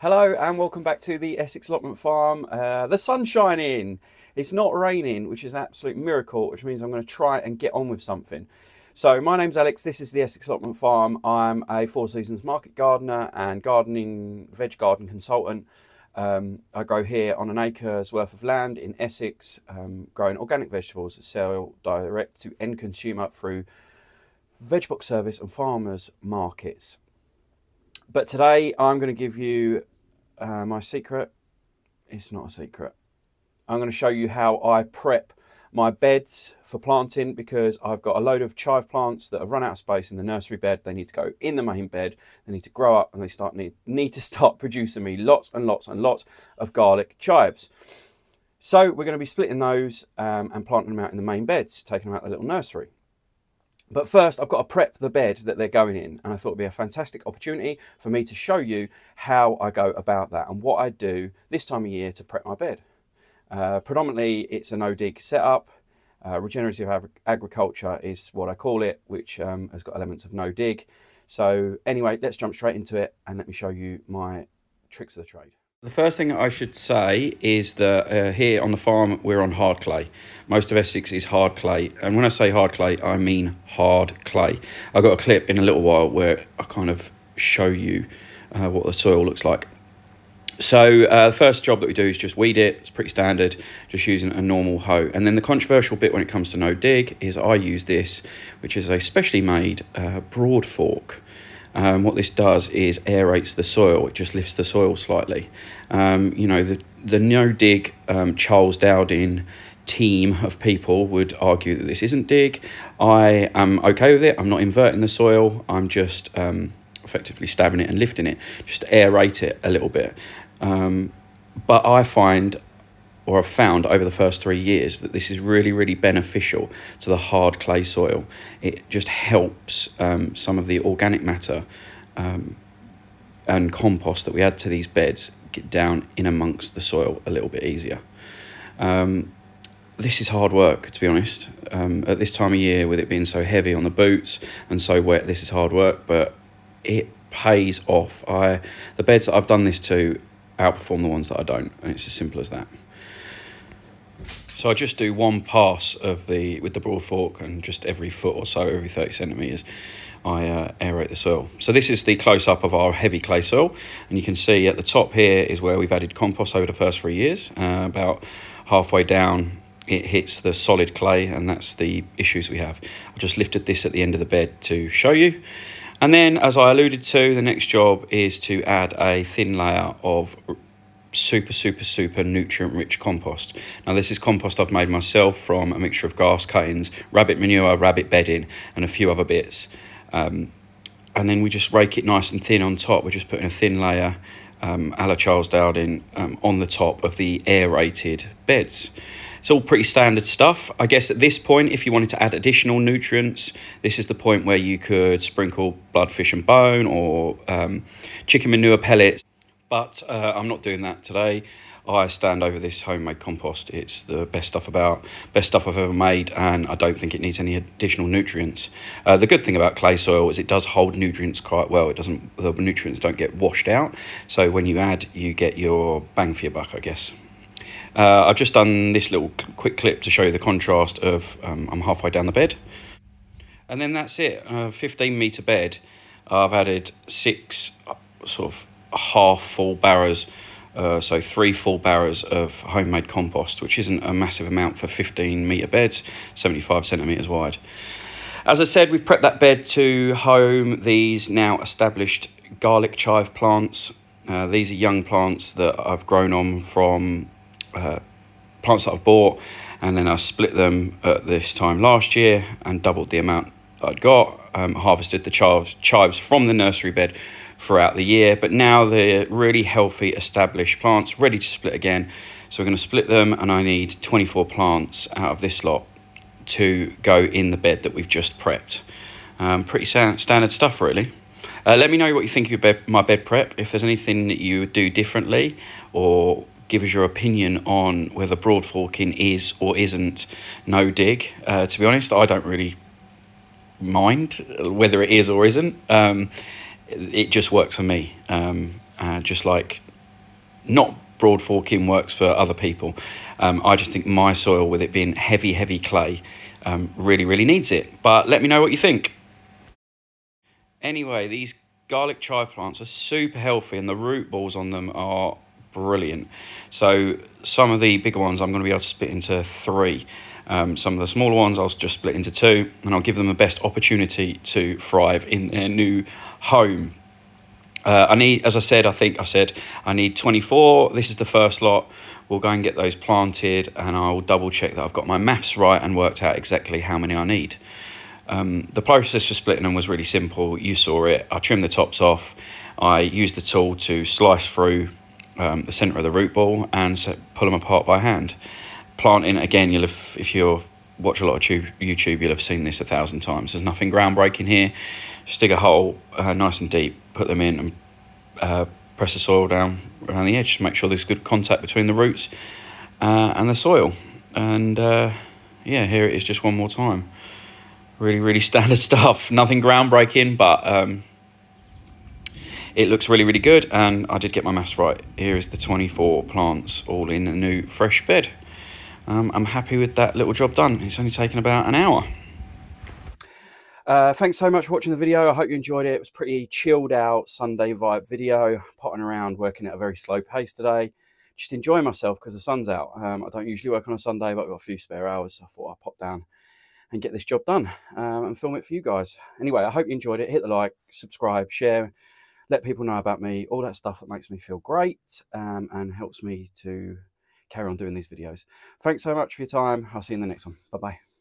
Hello and welcome back to the Essex Allotment Farm. The sun's shining, it's not raining, which is an absolute miracle, which means I'm going to try and get on with something. So my name's Alex, this is the Essex Allotment Farm. I'm a Four Seasons market gardener and veg garden consultant. I grow here on an acre's worth of land in Essex, growing organic vegetables that sell direct to end consumer through veg box service and farmers markets. But today I'm going to give you my secret. It's not a secret. I'm going to show you how I prep my beds for planting, because I've got a load of chive plants that have run out of space in the nursery bed. They need to go in the main bed. They need to grow up, and they need to start producing me lots and lots and lots of garlic chives. So we're going to be splitting those and planting them out in the main beds, taking them out the little nursery. But first, I've got to prep the bed that they're going in, and I thought it'd be a fantastic opportunity for me to show you how I go about that and what I do this time of year to prep my bed. Predominantly, it's a no-dig setup. Regenerative agriculture is what I call it, which has got elements of no-dig. So anyway, let's jump straight into it and let me show you my tricks of the trade. The first thing I should say is that here on the farm, we're on hard clay. Most of Essex is hard clay. And when I say hard clay, I mean hard clay. I've got a clip in a little while where I kind of show you what the soil looks like. So the first job that we do is just weed it. It's pretty standard, just using a normal hoe. And then the controversial bit when it comes to no dig is I use this, which is a specially made broad fork. What this does is aerates the soil. It just lifts the soil slightly. You know, the no-dig Charles Dowding team of people would argue that this isn't dig. I am okay with it. I'm not inverting the soil. I'm just effectively stabbing it and lifting it, just to aerate it a little bit. But I find, or I've found over the first 3 years, that this is really, really beneficial to the hard clay soil. It just helps some of the organic matter and compost that we add to these beds get down in amongst the soil a little bit easier. This is hard work, to be honest. At this time of year, with it being so heavy on the boots and so wet, this is hard work, but it pays off. The beds that I've done this to outperform the ones that I don't, and it's as simple as that. So I just do one pass with the broad fork, and just every foot or so, every 30 centimetres, I aerate the soil. So this is the close-up of our heavy clay soil, and you can see at the top here is where we've added compost over the first 3 years. About halfway down, it hits the solid clay, and that's the issues we have. I just lifted this at the end of the bed to show you. And then, as I alluded to, the next job is to add a thin layer of super nutrient-rich compost. Now, this is compost I've made myself from a mixture of grass cuttings, rabbit manure, rabbit bedding, and a few other bits. And then we just rake it nice and thin on top. We're just putting a thin layer, a la Charles Dowding, on the top of the aerated beds. It's all pretty standard stuff. I guess at this point, if you wanted to add additional nutrients, this is the point where you could sprinkle blood, fish and bone, or chicken manure pellets. But I'm not doing that today. I stand over this homemade compost. It's the best stuff I've ever made, and I don't think it needs any additional nutrients. The good thing about clay soil is it does hold nutrients quite well. The nutrients don't get washed out. So when you add, you get your bang for your buck, I guess. I've just done this little quick clip to show you the contrast of I'm halfway down the bed. And then that's it, 15-metre bed. I've added 6 sort of half full barrows, so 3 full barrows of homemade compost, which isn't a massive amount for 15-metre beds, 75 centimetres wide. As I said, we've prepped that bed to home these now established garlic chive plants. These are young plants that I've grown on from plants that I've bought, and then I split them at this time last year and doubled the amount I'd got. Harvested the chives from the nursery bed throughout the year, but now they're really healthy established plants ready to split again. So we're going to split them, and I need 24 plants out of this lot to go in the bed that we've just prepped. Pretty standard stuff, really. Let me know what you think of my bed prep, if there's anything that you would do differently, or give us your opinion on whether broad forking is or isn't no dig. To be honest, I don't really mind whether it is or isn't. It just works for me. Just like not broad forking works for other people. I just think my soil, with it being heavy clay, really needs it. But let me know what you think. Anyway, these garlic chive plants are super healthy and the root balls on them are brilliant. So some of the bigger ones I'm going to be able to split into 3. Some of the smaller ones I'll just split into 2, and I'll give them the best opportunity to thrive in their new home. I need, as I said, I need 24. This is the first lot. We'll go and get those planted, and I'll double check that I've got my maths right and worked out exactly how many I need. The process for splitting them was really simple. You saw it. I trimmed the tops off. I used the tool to slice through the centre of the root ball and pull them apart by hand. Planting, again, if you watch a lot of YouTube, you'll have seen this 1,000 times. There's nothing groundbreaking here. Just dig a hole nice and deep, put them in, and press the soil down around the edge to make sure there's good contact between the roots and the soil. And yeah, here it is just one more time. Really standard stuff. Nothing groundbreaking, but it looks really good, and I did get my maths right. Here is the 24 plants all in a new fresh bed. I'm happy with that little job done. It's only taken about an hour. Thanks so much for watching the video. I hope you enjoyed it. It was pretty chilled out Sunday vibe video, potting around, working at a very slow pace today. Just enjoying myself because the sun's out. I don't usually work on a Sunday, but I've got a few spare hours, so I thought I'd pop down and get this job done and film it for you guys. Anyway, I hope you enjoyed it. Hit the like, subscribe, share, let people know about me, all that stuff that makes me feel great and helps me to carry on doing these videos. Thanks so much for your time. I'll see you in the next one. Bye-bye.